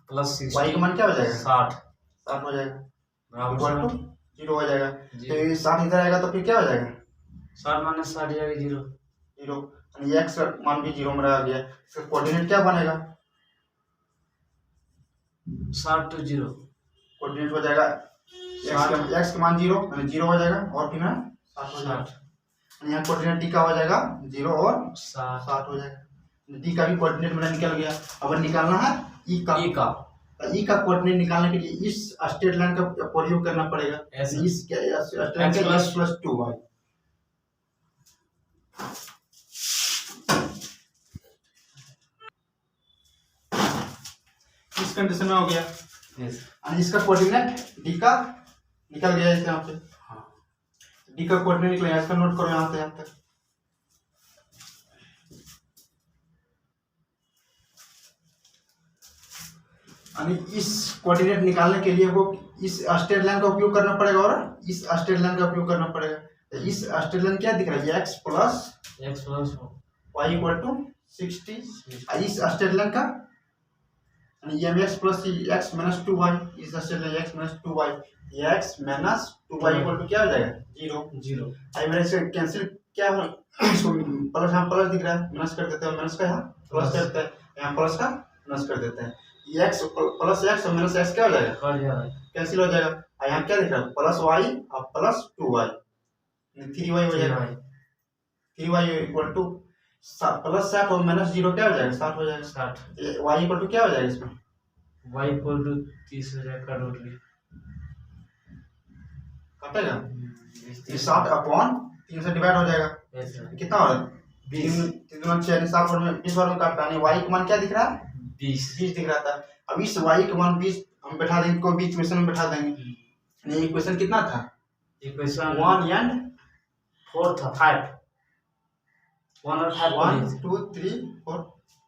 प्लस y का मान क्या हो जाएगा 60 हो जाएगा बराबर इक्वल टू 0 हो जाएगा। तो ये 60 इधर आएगा तो फिर क्या हो जाएगा 60 माइनस 60 जाएगा 0, यानी x का मान भी 0 में आ गया। इसका कोऑर्डिनेट क्या बनेगा 60 to 0, कोऑर्डिनेट हो जाएगा x का मान 0 यानी 0 हो जाएगा और फिर 60 हो जाएगा। यहाँ कोऑर्डिनेट d का हो जाएगा 0 और 60 हो जाएगा। d का भी कोऑर्डिनेट मेरा निकल गया। अब निकालना है e का कोऑर्डिनेट निकालने के लिए इस स्ट्रेट लाइन का प्रयोग करना पड़ेगा। इस स्ट्रेट लाइन का x प्लस 2y, इस कंडीशन में हो गया। और इसका कोऑर्डिनेट d का निकल गया इस यहाँ पे, d का कोऑर्डिनेट निकल गया। इसका नोट करो यहाँ से यहाँ तक। यानी इस कोऑर्डिनेट निकालने के लिए वो इस स्ट्रेट लाइन का उपयोग करना पड़ेगा और इस स्ट्रेट लाइन का उपयोग करना पड़ेगा। तो इस स्ट्रेट लाइन क्या दिख रहा है x plus y equal to 60, इस स्ट्रेट लाइन का यानी x plus x minus 2y, इस straight line x minus 2y, x minus 2y equal to क्या हो जाएगा 0। आई मेरे से कैंसिल क्या हो, इसको प्लस यहाँ प्लस दिख रहा है माइनस कर देते हैं, माइनस का यहाँ प्लस करते हैं, यहाँ प्लस का माइनस कर देते हैं। x प्लस x और माइनस x क्या हो जाएगा कैंसिल हो जाएगा। और यहाँ क्या दिख रहा है प्लस y और प्लस 2y 3y हो जाएगा। 3y इक्वल टू प्लस 60 और माइनस 0 क्या हो जाएगा 60 हो जाएगा। 60 y इक्वल टू क्या हो जाएगा इसमें y इक्वल टू 30 हो जाएगा, कटेगा 60 अपॉन 3 से डिवाइड हो जाएगा। कितना हो रहा है 20 7 में 20 बार में काटना है। y का मान क्या दिख रहा है 20 दिख रहा था। अब इस y का मान 20 हम बैठा देंगे, को भी इक्वेशन में बैठा देंगे। ये इक्वेशन कितना था इक्वेशन 1 एंड 4 था 5, 1 और 5 को 1 2 3 4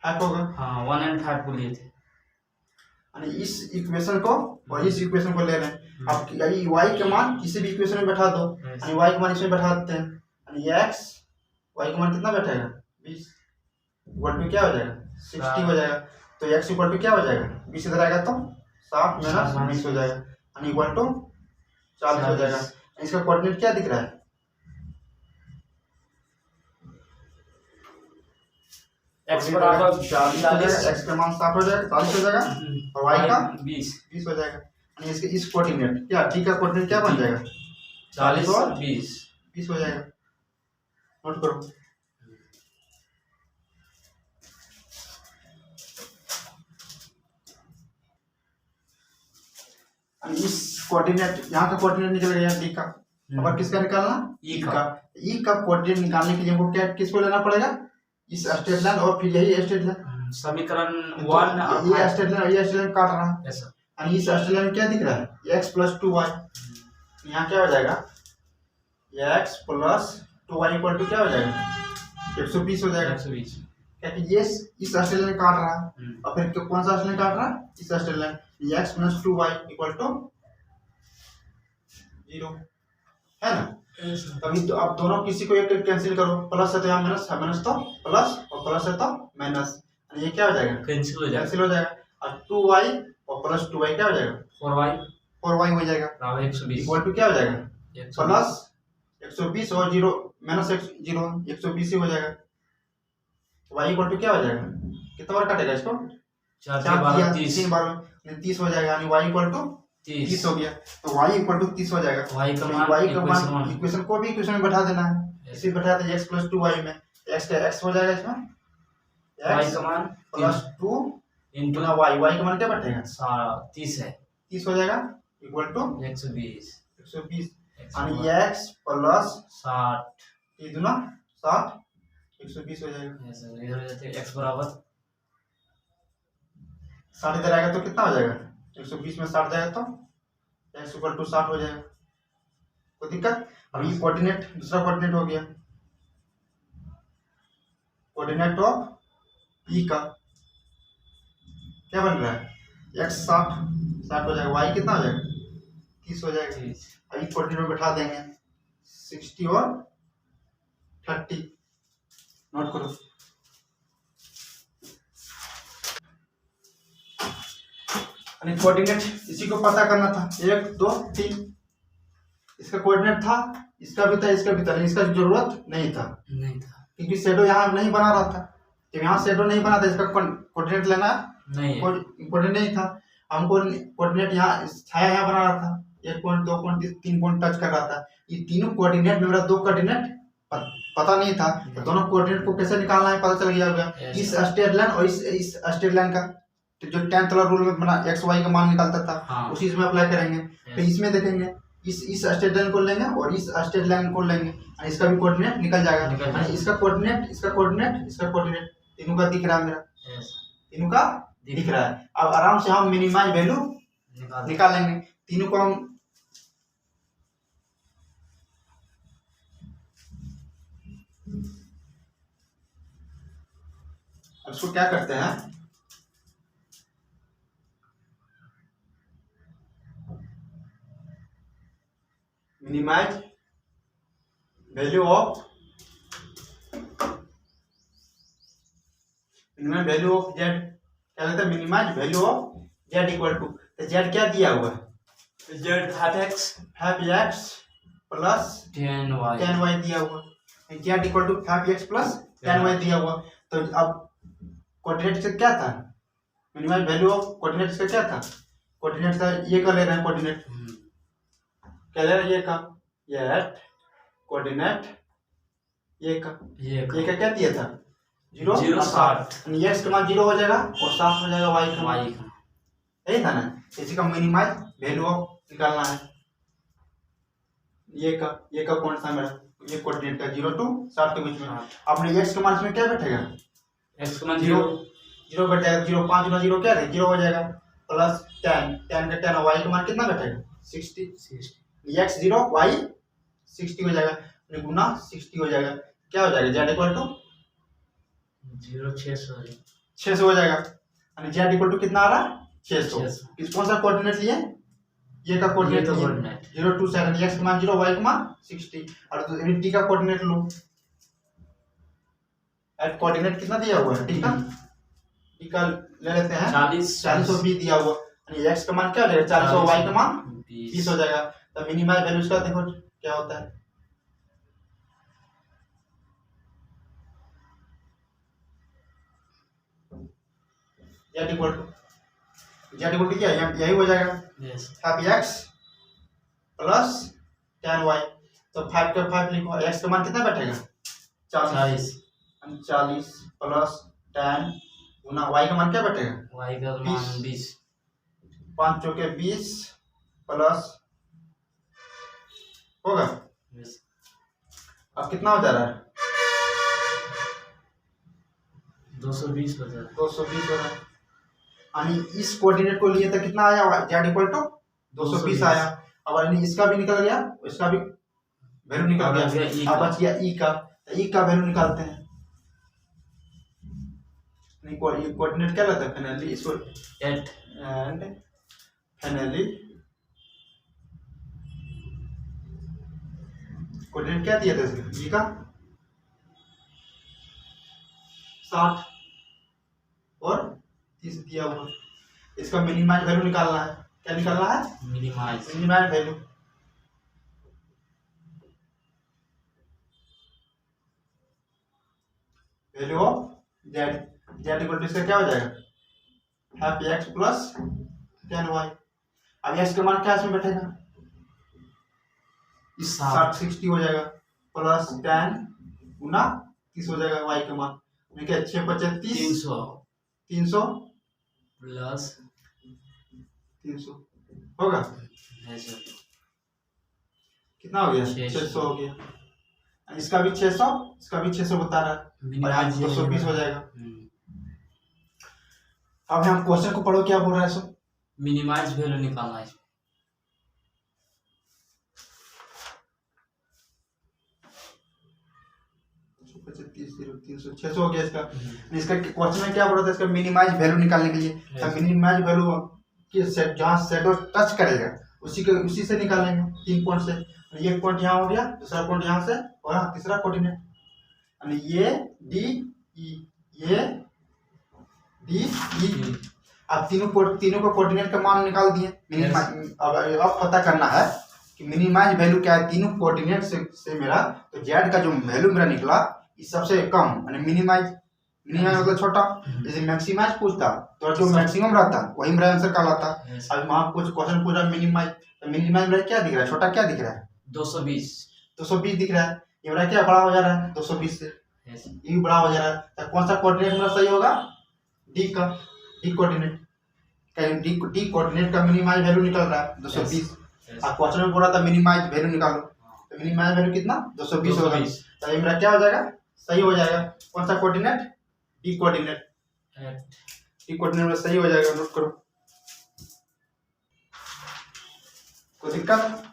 5 होगा। हाँ 1 and 5 को लिए थे। यानी इस इक्वेशन को और इस इक्वेशन को ले रहे हैं। अब यही y का मान किसी भी इक्वेशन में बैठा दो, यानी y का मान इसमें बैठा देते हैं। यानी x y का मान कितना बैठेगा 20 इक्वल टू क्या हो जाएगा 60 हो जाएगा। तो x इक्वल टू क्या हो जाएगा 20 इधर आएगा तो 60 माइनस 20 हो जाएगा, यानी इक्वल टू 40 हो जाएगा। इसका कोऑर्डिनेट क्या दिख रहा है x बराबर 40, x का मान 60 हो जाएगा 40 हो जाएगा और y का 20 हो जाएगा। यानी इसके इस कोऑर्डिनेट क्या t का कोऑर्डिनेट क्या बन जाएगा 40 और 20 हो जाएगा। नोट करो। इस कोऑर्डिनेट यहाँ का कोऑर्डिनेट निकल गया डी का। अब किसका निकालना ई का कोऑर्डिनेट निकालने के लिए हमको क्या किसको लेना पड़ेगा इस स्ट्रेट लाइन और फिर यही स्ट्रेट लाइन समीकरण 1 ये स्ट्रेट लाइन काट रहा है। यानी इस स्ट्रेट लाइन क्या दिख रहा है x प्लस 2y, यहाँ क्या हो जाएगा x plus 2y equal to क्या हो जाएगा 120 हो जाएगा 120, क्योंकि ये इस स्ट्रेट लाइन काट रहा है। और फिर कौन सा स्ट्रेट लाइन काट रहा है इस straight line x plus 2y equal to 0 है ना। अभी तो आप दोनों किसी को एक कैंसिल करो, प्लस है तो यहाँ माइनस है, माइनस तो प्लस और प्लस है तो माइनस, ये क्या हो जाएगा कैंसिल हो जाएगा। और 2y और प्लस 2y क्या हो जाएगा 4y हो जाएगा 120 इक्वल टू क्या हो जाएगा प्लस 120 और 0 माइनस 0 120 ही हो जाएगा। y इक्वल टू क्या हो जाएगा कितना बार काटेगा इसको 3 बार में 30 हो जाएगा। यानी y इक्वल टू 30 हो गया। तो y इक्वल टू 30 हो जाएगा। y का मान इक्वेशन को भी इक्वेशन में बैठा देना है। इसी बैठा दें x प्लस 2y में x का x हो जाएगा इसमें y का मान प्लस 2 इंटू y का मान क्या बैठेगा 30 है 30 हो जाएगा इक्वल टू 120 120 आणि x प्लस 60 ये दूना 60 120 हो जाएगा। यस सर, इधर जाते x बराबर 60 इधर आएगा तो कितना हो जाएगा 120 में 60 जाएगा तो x इक्वल टू 60 हो जाएगा। कोई दिक्कत? अब ये कोऑर्डिनेट दूसरा कोऑर्डिनेट हो गया, कोऑर्डिनेट ऑफ ई का क्या बन रहा है x 60 हो जाएगा, y कितना हो जाएगा 30 हो जाएगा। 30 अभी कोऑर्डिनेट में बैठा देंगे 60 और 30 नोट करो। कोऑर्डिनेट इसी को पता करना था 1 2 3 इसका कोऑर्डिनेट था, इसका भी था, इसका भी था, लेकिन इसका जरूरत नहीं था क्योंकि शेडो यहाँ नहीं बना रहा था। जब यहाँ शेडो नहीं बना था इसका कोऑर्डिनेट लेना नहीं इम्पोर्टेंट नहीं था। हमको कोऑर्डिनेट यहाँ छाया यहाँ बना रहा था, 1 पॉइंट 2 पॉइंट 3 पॉइंट टच कर रहा था। ये तीनों कोऑर्डिनेट में मेरा 2 कोऑर्डिनेट पता नहीं था, तो दोनों कोऑर्डिनेट को कैसे निकालना है पता चल गया होगा। इस स्ट्रेट लाइन और इस स्ट्रेट लाइन का जो 10th वाला रूल में बना एक्स वाई का मान निकालता था, हाँ। उसी में अप्लाई करेंगे। तो इसमें देखेंगे इस स्ट्रेट लाइन को लेंगे और इस स्ट्रेट लाइन को लेंगे, इसका भी कोऑर्डिनेट निकल जाएगा। इसका कोऑर्डिनेट इसका कोऑर्डिनेट इसका कोऑर्डिनेट तीनों का दिख रहा है, मेरा तीनों का दिख रहा है। अब आराम से हम मिनिमाइज वैल्यू निकालेंगे। तीनों को हम इसको क्या करते हैं, मिनिमाइज वैल्यू ऑफ जेड क्या कहते हैं, minimize value of z equal to, z क्या दिया हुआ है, जेड 5x प्लस 10y दिया हुआ, Z equal to 5x plus 10y दिया हुआ। तो अब कोऑर्डिनेट से क्या था, मिनिमाइज वैल्यू ऑफ कोऑर्डिनेट से क्या था, कोऑर्डिनेट से ये का ले रहे हैं, कोऑर्डिनेट क्या ले रहे हैं, ये का, ये कोऑर्डिनेट ये का क्या दिया था 0 60, एक्स का मान 0 हो जाएगा और 60 हो जाएगा वाई का, यही था ना। इसी का मिनिमाइज वैल्यू ऑफ निकालना है। ये का कौन सा मेरा, ये कोऑर्डिनेट का 0 to 60 के बीच में। अपने एक्स का मान इसमें क्या बैठेगा, एक्स का मान 0 बैठेगा, 0 5 गुना 0 क्या है 0 हो जाएगा, प्लस 10 का 10 वाई का मान कितना बैठेगा 60, एक्स 0 वाई 60 हो जाएगा, गुना 60 हो जाएगा, क्या हो जाएगा जेड इक्वल टू 600 हो जाएगा। यानी जेड इक्वल टू कितना आ रहा है 600। किस कौन सा कोऑर्डिनेट लिए, ये का कोऑर्डिनेट 0 to 7, एक्स का मान 0 वाई का मान 60 और डी का कोऑर्डिनेट लो। एट कोऑर्डिनेट कितना दिया हुआ है डी का ले लेते हैं 40 और 20 दिया हुआ, यानी एक्स का मान क्या हो जाएगा 40 और वाई का मान 20 हो जाएगा। तो मिनिमाइज वैल्यू इसका देखो क्या होता है, जेड इक्वल टू क्या यही हो जाएगा, 5x प्लस 10y। तो 5 का 5 लिखो, x का मान कितना बैठेगा 40 प्लस 10 गुना y का मान क्या बैठेगा y का मान 20, 5 चौके 20 प्लस होगा। अब कितना हो जा रहा है 220 हो जा रहा है, 220 हो रहा है। यानी इस कोऑर्डिनेट को लिए तो कितना आया जेड इक्वल टू 220 आया। अब इसका भी निकल गया, इसका भी वैल्यू निकल गया, अब बच गया ई का वैल्यू निकालते हैं। कोऑर्डिनेट क्या रहता है फाइनली, इसको एट एंड फाइनली कोऑर्डिनेट क्या दिया था इसका, ई का 60 और 30 दिया हुआ। इसका मिनिमाइज वैल्यू निकालना है, क्या निकालना है minimize value of z equal to इसका क्या हो जाएगा हाफ एक्स प्लस 10y। अब एक्स का मान क्या इसमें बैठेगा 60 हो जाएगा, प्लस 10 गुना 30 हो जाएगा y का मान, 6 25 300 प्लस 300 होगा। कितना हो गया 600 600 हो गया, इसका भी 600, इसका भी 600 बता रहा है, और यहाँ 220 हो जाएगा। अब हम क्वेश्चन को पढ़ो, क्या बोल रहा है सो मिनिमाइज वैल्यू निकालना है। 600 हो गया इसका। इसका क्वेश्चन में क्या बोला था, इसका मिनिमाइज वैल्यू निकालने के लिए। तो मिनिमाइज वैल्यू की सेट जहाँ शैडो टच करेगा उसी से निकालेंगे, 3 पॉइंट से। एक पॉइंट यहाँ हो गया, दूसरा पॉइंट यहाँ से, और यहाँ तीसरा कोऑर्डिनेट, ये डी ई, ये डी ई। अब तीनों का कोऑर्डिनेट का मान निकाल दिए। अब पता करना है कि मिनिमाइज वैल्यू क्या है तीनों कोऑर्डिनेट से मेरा। तो जेड का जो वैल्यू मेरा निकला इस सबसे कम, यानी मिनिमाइज मतलब छोटा। जैसे मैक्सिमाइज पूछता तो जो मैक्सिमम रहता वही मेरा आंसर कहलाता। अब वहाँ कुछ क्वेश्चन पूछ रहा मिनिमाइज, तो मिनिमाइज मेरा क्या दिख रहा है, छोटा क्या दिख रहा है, 220 दिख रहा है। ये मेरा क्या बड़ा हो जा रहा है 220 से, ये भी बड़ा हो जा रहा है। तो कौन सा कोऑर्डिनेट मेरा सही होगा, डी का, डी कोऑर्डिनेट का मिनिमाइज वैल्यू निकल रहा है 220। अब क्वेश्चन में बोला था मिनिमाइज वैल्यू निकालो, तो मिनिमाइज वैल्यू कितना 220 होगा। तो ये मेरा क्या हो जाएगा, सही हो जाएगा। कौन सा कोऑर्डिनेट, डी कोऑर्डिनेट मेरा सही हो जाएगा, नोट करो। कोई दिक्कत,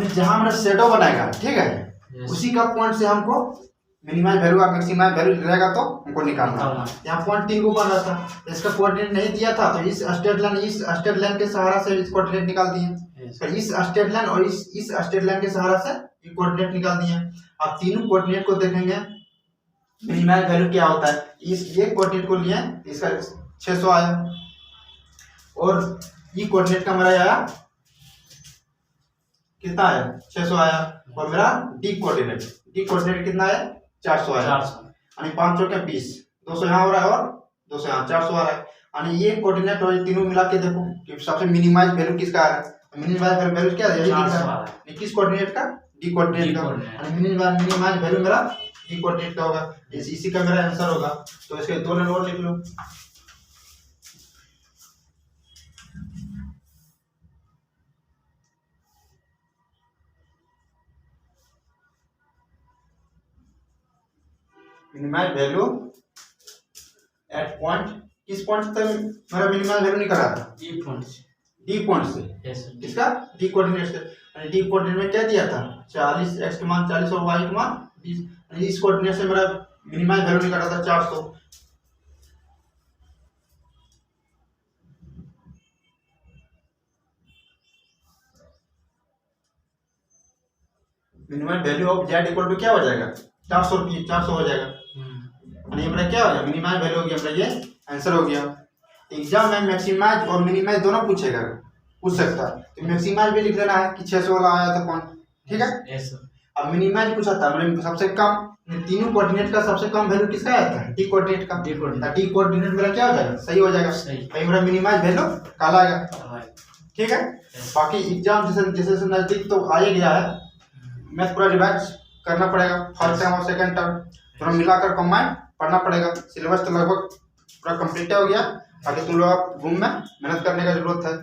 जहां मेरा शेडो बनाएगा, ठीक है, उसी का पॉइंट से हमको मिनिमाइज वैल्यू और मैक्सिमाइज वैल्यू रहेगा तो हमको निकालना। यहाँ पॉइंट 3 को बन रहा था, इसका कोऑर्डिनेट नहीं दिया था, तो इस स्ट्रेट लाइन के सहारा से इस कोऑर्डिनेट निकाल दिए। फिर इस स्ट्रेट लाइन और इस स्ट्रेट लाइन के सहारा से ये कोऑर्डिनेट निकाल दिए। अब तीनों कोऑर्डिनेट को देखेंगे मिनिमाइज वैल्यू क्या होता है। ये कोऑर्डिनेट को लिए इसका 600 आया, और ये कोऑर्डिनेट का मेरा आया कितना आया, 600 आया। और मेरा डी कोऑर्डिनेट कितना है, 400 आया। यानी 5 चौके 20, 200 यहाँ हो रहा है और 200 यहाँ, 400 आ रहा है। यानी ये कोऑर्डिनेट और तीनों मिला के देखो कि सबसे मिनिमाइज वैल्यू किसका आ रहा है। मिनिमाइज वैल्यू क्या है, यही दिख रहा है, किस कोऑर्डिनेट का, डी कोऑर्डिनेट का। मिनिमाइज वैल्यू मेरा डी कोऑर्डिनेट का होगा, इसी का मेरा आंसर होगा। तो इसके 2 लाइन और लिख लो। मिनिमाइज वैल्यू एट पॉइंट, किस पॉइंट तक मेरा मिनिमाइज वैल्यू निकल रहा था, डी पॉइंट से। इसका डी कोऑर्डिनेट से, डी कोऑर्डिनेट में क्या दिया था 40, x के मान 40 और y के मान 20। इस कोऑर्डिनेट से मेरा मिनिमाइज वैल्यू निकल रहा था 400। Minimize value of z equal to क्या हो जाएगा, 400 हो जाएगा। ये मेरा क्या हो गया, मिनिमाइज वैल्यू हो गया, मेरा ये आंसर हो गया। एग्जाम में मैक्सिमाइज और मिनिमाइज दोनों पूछ सकता है। तो मैक्सिमाइज भी लिख लेना है कि 600 वाला आया था पॉइंट, ठीक है। अब मिनिमाइज पूछा था मेरे सबसे कम, तीनों कोऑर्डिनेट का सबसे कम वैल्यू किसका आया था, डी कोऑर्डिनेट का। डी कोऑर्डिनेट मेरा क्या हो जाएगा, सही हो जाएगा। भाई मेरा मिनिमाइज वैल्यू कहलाएगा, ठीक है। बाकी एग्जाम जैसे नजदीक तो आ ही गया है, मैथ पूरा रिवाइज करना पड़ेगा। फर्स्ट टर्म और सेकंड टर्म दोनों मिलाकर कंबाइन पढ़ना पड़ेगा। सिलेबस तो लगभग पूरा कंप्लीट हो गया, बाकी तुम लोग रूम में मेहनत करने का जरूरत है।